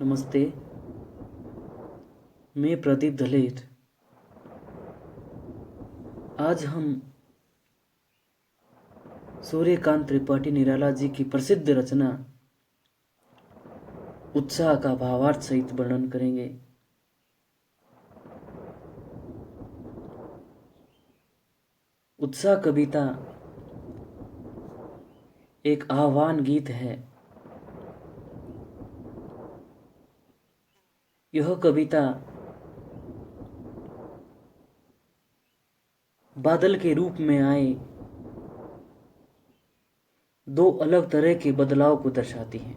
नमस्ते। मैं प्रदीप धलेर। आज हम सूर्यकांत त्रिपाठी निराला जी की प्रसिद्ध रचना उत्साह का भावार्थ सहित वर्णन करेंगे। उत्साह कविता एक आह्वान गीत है। यह कविता बादल के रूप में आए दो अलग तरह के बदलाव को दर्शाती है।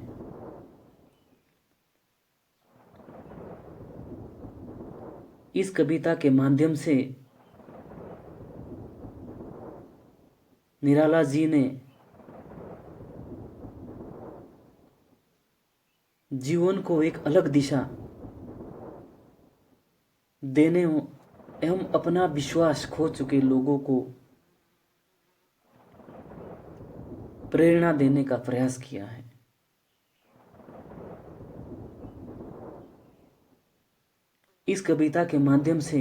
इस कविता के माध्यम से निराला जी ने जीवन को एक अलग दिशा देने एवं अपना विश्वास खो चुके लोगों को प्रेरणा देने का प्रयास किया है। इस कविता के माध्यम से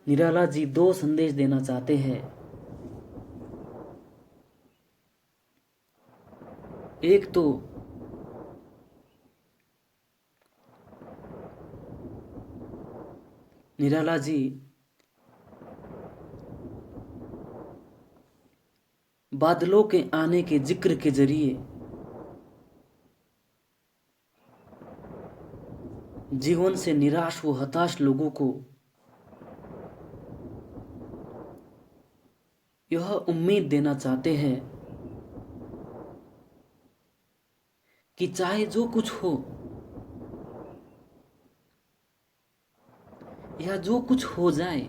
निराला जी दो संदेश देना चाहते हैं। एक तो निराला जी बादलों के आने के जिक्र के जरिए जीवन से निराश व हताश लोगों को यह उम्मीद देना चाहते हैं कि चाहे जो कुछ हो या जो कुछ हो जाए,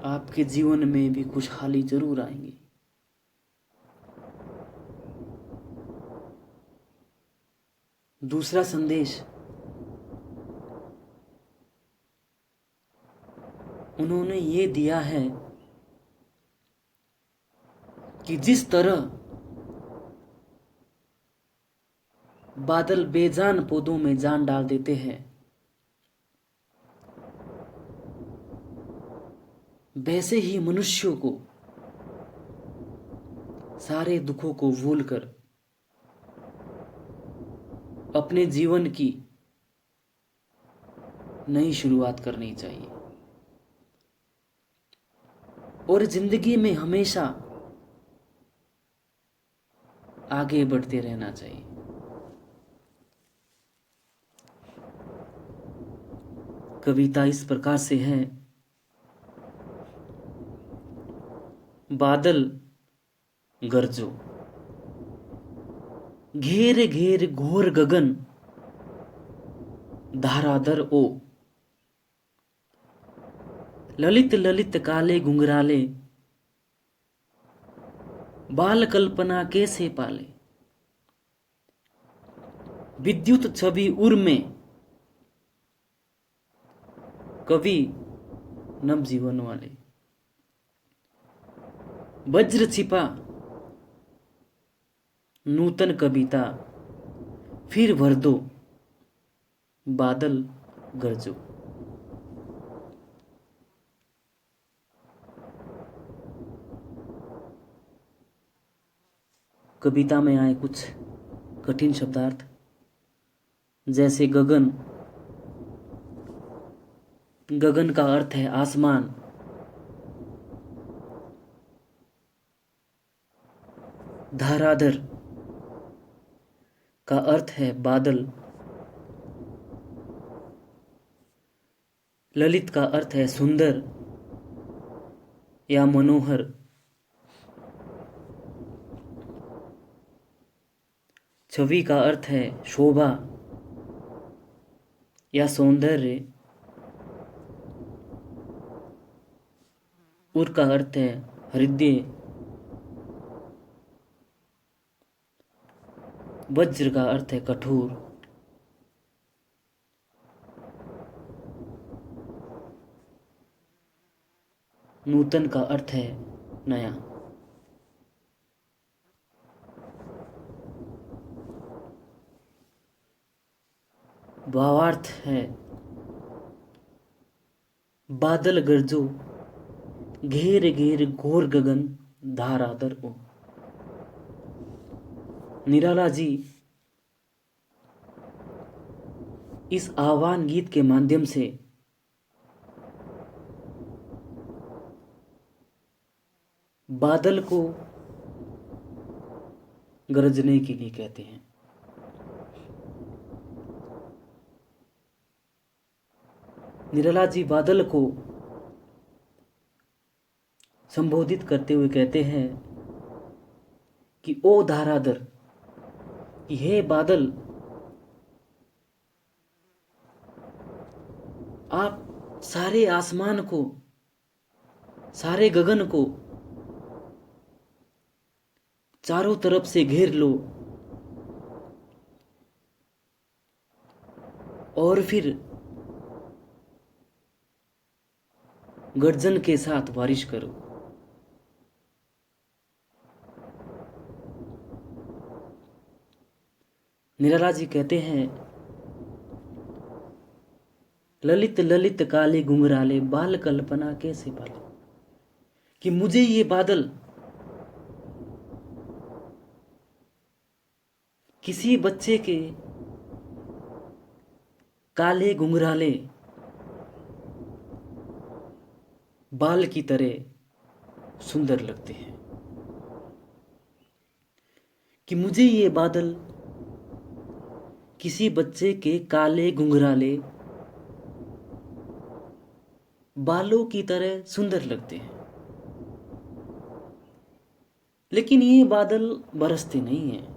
आपके जीवन में भी खुशहाली जरूर आएंगी। दूसरा संदेश उन्होंने ये दिया है कि जिस तरह बादल बेजान पौधों में जान डाल देते हैं, वैसे ही मनुष्यों को सारे दुखों को भूलकर अपने जीवन की नई शुरुआत करनी चाहिए और जिंदगी में हमेशा आगे बढ़ते रहना चाहिए। कविता इस प्रकार से है। बादल गरजो, घेर घेर घोर गगन, धाराधर ओ, ललित ललित काले घुंघराले, बाल कल्पना कैसे पाले, विद्युत छवि उर में, कवि नव जीवन वाले, वज्र छिपा नूतन कविता, फिर भर दो बादल गरजो। कविता में आए कुछ कठिन शब्दार्थ, जैसे गगन। गगन का अर्थ है आसमान। धाराधर का अर्थ है बादल। ललित का अर्थ है सुंदर या मनोहर। छवि का अर्थ है शोभा या सौंदर्य। उर का अर्थ है हृदय। वज्र का अर्थ है कठोर। नूतन का अर्थ है नया। भावार्थ है बादल गरजो, घेर घेर घोर गगन धारादर ओ। निराला जी इस आह्वान गीत के माध्यम से बादल को गरजने के लिए कहते हैं। निराला जी बादल को संबोधित करते हुए कहते हैं कि ओ धाराधर, कि हे बादल, आप सारे आसमान को, सारे गगन को चारों तरफ से घेर लो और फिर गर्जन के साथ बारिश करो। निराला जी कहते हैं ललित ललित काले घुंघराले बाल कल्पना कैसे पाले, कि मुझे ये बादल किसी बच्चे के काले घुंघराले बाल की तरह सुंदर लगते हैं, कि मुझे ये बादल किसी बच्चे के काले घुंघराले बालों की तरह सुंदर लगते हैं। लेकिन ये बादल बरसते नहीं हैं,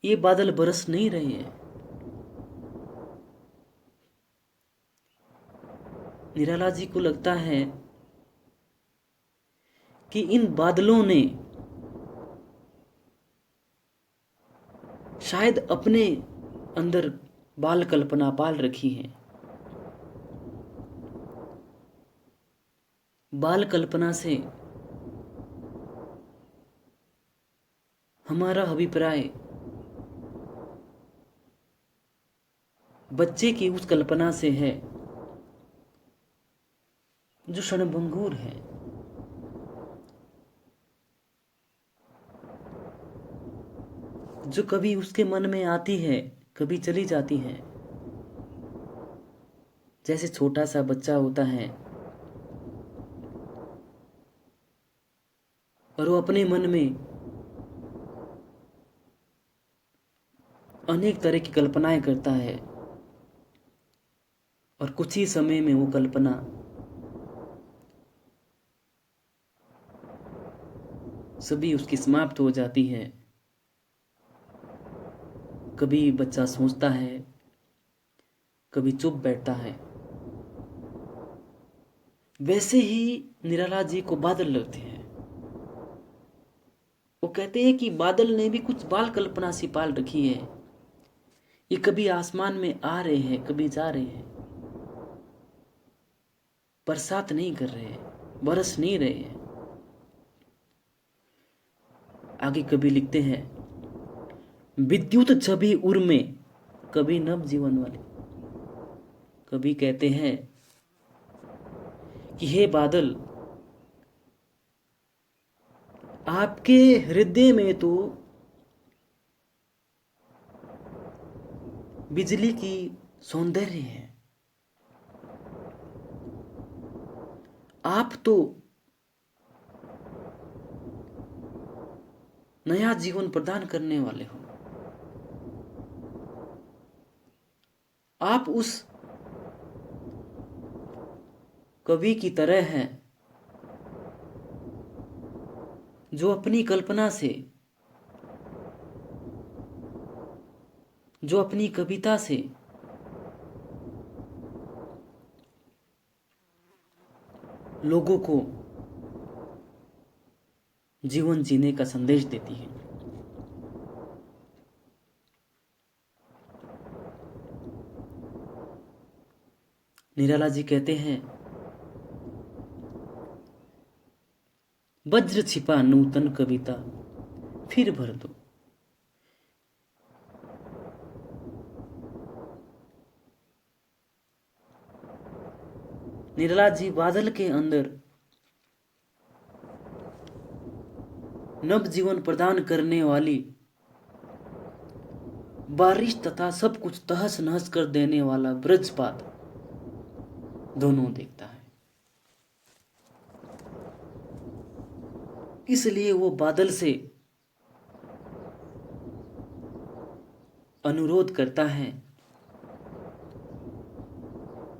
ये बादल बरस नहीं रहे हैं। निराला जी को लगता है कि इन बादलों ने शायद अपने अंदर बाल कल्पना पाल रखी है। बाल कल्पना से हमारा अभिप्राय बच्चे की उस कल्पना से है जो क्षणभंगुर है, जो कभी उसके मन में आती है, कभी चली जाती है। जैसे छोटा सा बच्चा होता है और वो अपने मन में अनेक तरह की कल्पनाएं करता है और कुछ ही समय में वो कल्पना सभी उसकी समाप्त हो जाती है। कभी बच्चा सोचता है, कभी चुप बैठता है। वैसे ही निराला जी को बादल लगते हैं। वो कहते हैं कि बादल ने भी कुछ बाल कल्पना सी पाल रखी है। ये कभी आसमान में आ रहे हैं, कभी जा रहे हैं, बरसात नहीं कर रहे हैं, बरस नहीं रहे हैं। आगे कभी लिखते हैं विद्युत छवि उर में कभी नव जीवन वाले। कभी कहते हैं कि हे बादल, आपके हृदय में तो बिजली की सौंदर्य है, आप तो नया जीवन प्रदान करने वाले हो। आप उस कवि की तरह हैं जो अपनी कल्पना से, जो अपनी कविता से लोगों को जीवन जीने का संदेश देती है। निराला जी कहते हैं वज्र छिपा नूतन कविता फिर भर दो। निर्मला जी बादल के अंदर नव जीवन प्रदान करने वाली बारिश तथा सब कुछ तहस नहस कर देने वाला वज्रपात दोनों देखता है। इसलिए वो बादल से अनुरोध करता है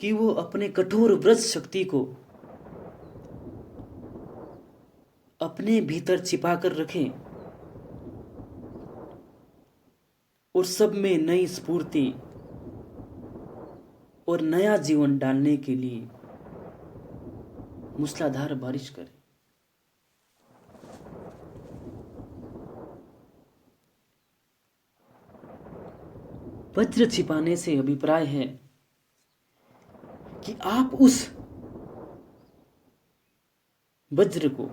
कि वो अपने कठोर व्रत शक्ति को अपने भीतर छिपा कर रखें और सब में नई स्फूर्ति और नया जीवन डालने के लिए मूसलाधार बारिश करे। वज्र छिपाने से अभिप्राय है कि आप उस वज्र को,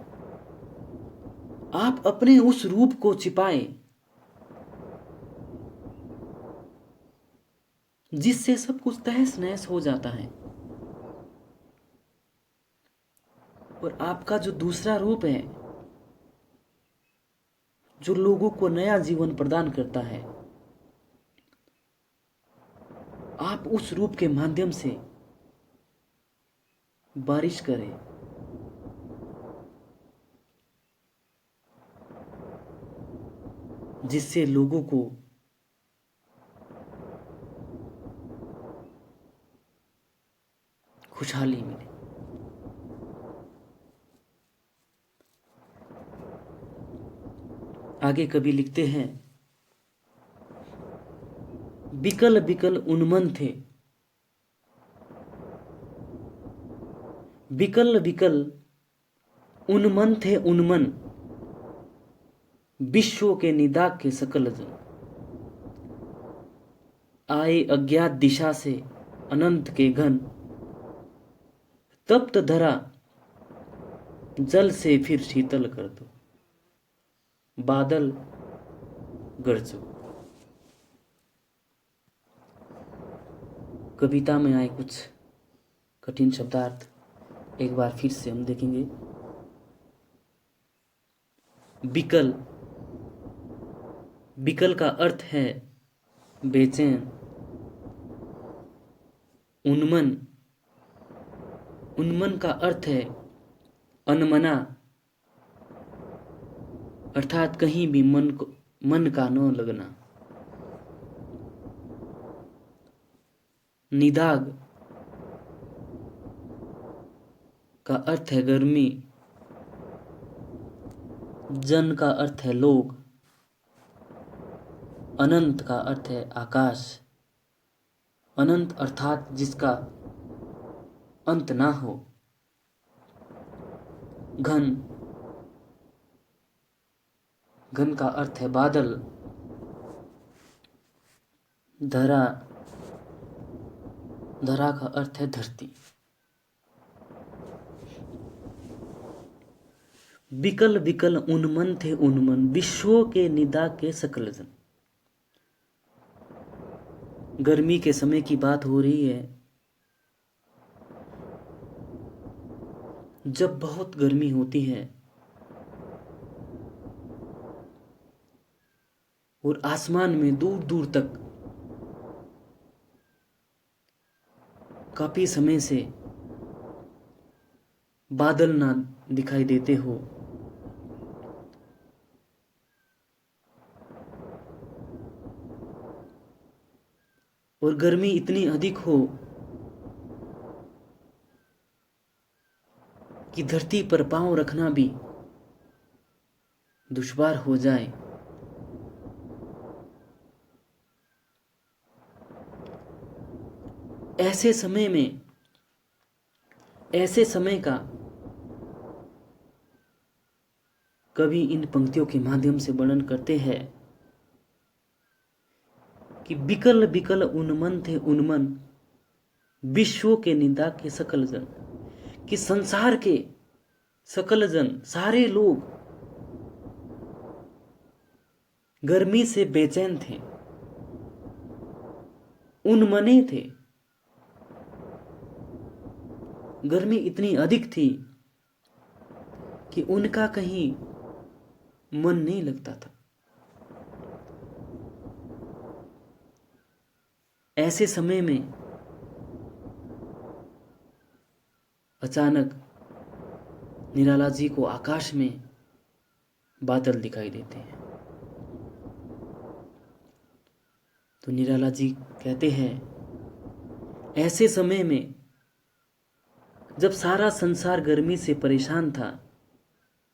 आप अपने उस रूप को छिपाएं जिससे सब कुछ तहस नहस हो जाता है। और आपका जो दूसरा रूप है जो लोगों को नया जीवन प्रदान करता है, आप उस रूप के माध्यम से बारिश करें। जिससे लोगों को खुशहाली मिले। आगे कवि लिखते हैं, बिकल बिकल उन्मन थे, बिकल बिकल उन्मन थे उन्मन, विश्व के निदाग के सकल जन। आए अज्ञात दिशा से अनंत के घन, तप्त धरा जल से फिर शीतल कर दो, बादल गरजो। कविता में आए कुछ कठिन शब्दार्थ एक बार फिर से हम देखेंगे। बिकल, बिकल का अर्थ है बेचैन। उन्मन, उन्मन का अर्थ है अनमना, अर्थात कहीं भी मन का न लगना। निदाग का अर्थ है गर्मी। जन का अर्थ है लोग। अनंत का अर्थ है आकाश। अनंत अर्थात जिसका अंत ना हो। घन, घन का अर्थ है बादल। धरा, धरा का अर्थ है धरती। बिकल बिकल उन्मन थे उन्मन, विश्व के निदा के सकल जन। गर्मी के समय की बात हो रही है। जब बहुत गर्मी होती है और आसमान में दूर दूर तक काफी समय से बादल ना दिखाई देते हो, और गर्मी इतनी अधिक हो कि धरती पर पांव रखना भी दुश्वार हो जाए, ऐसे समय में, ऐसे समय का कवि इन पंक्तियों के माध्यम से वर्णन करते हैं कि बिकल बिकल उन्मन थे उन्मन, विश्व के निंदा के सकल जन। कि संसार के सकल जन, सारे लोग गर्मी से बेचैन थे, उन्मने थे। गर्मी इतनी अधिक थी कि उनका कहीं मन नहीं लगता था। ऐसे समय में अचानक निराला जी को आकाश में बादल दिखाई देते हैं। तो निराला जी कहते हैं, ऐसे समय में जब सारा संसार गर्मी से परेशान था,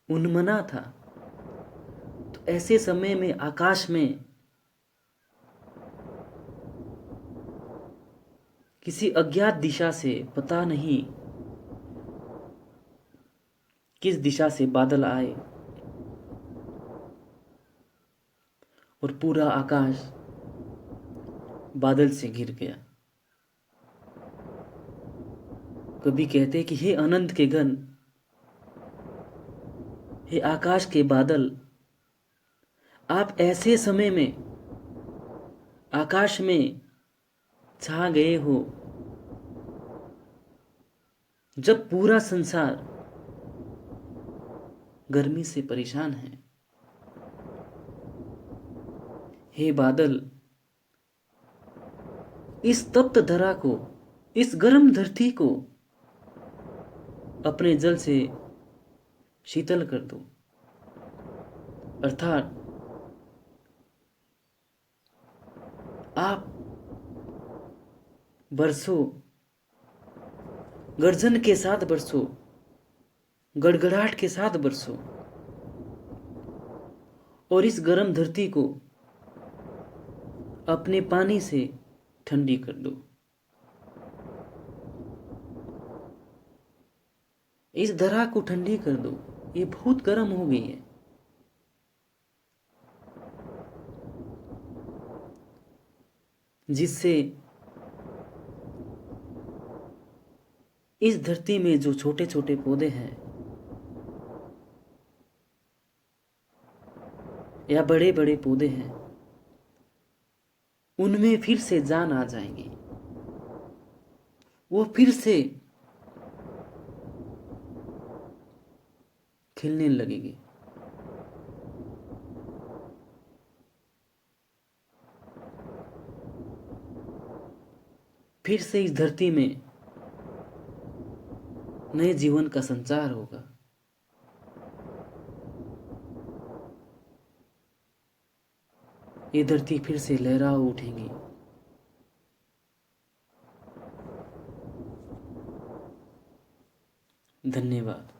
उन्मना था, तो ऐसे समय में आकाश में किसी अज्ञात दिशा से, पता नहीं किस दिशा से बादल आए और पूरा आकाश बादल से घिर गया। कभी कहते कि हे अनंत के घन, हे आकाश के बादल, आप ऐसे समय में आकाश में छा गए हो जब पूरा संसार गर्मी से परेशान है। हे बादल, इस तप्त धरा को, इस गर्म धरती को अपने जल से शीतल कर दो। अर्थात आप बरसो, गर्जन के साथ बरसो, गड़गड़ाहट के साथ बरसो और इस गर्म धरती को अपने पानी से ठंडी कर दो। इस धरा को ठंडी कर दो, ये बहुत गर्म हो गई है। जिससे इस धरती में जो छोटे छोटे पौधे हैं या बड़े बड़े पौधे हैं, उनमें फिर से जान आ जाएंगी, वो फिर से खिलने लगेगी। फिर से इस धरती में नए जीवन का संचार होगा। ये धरती फिर से लहरा उठेगी। धन्यवाद।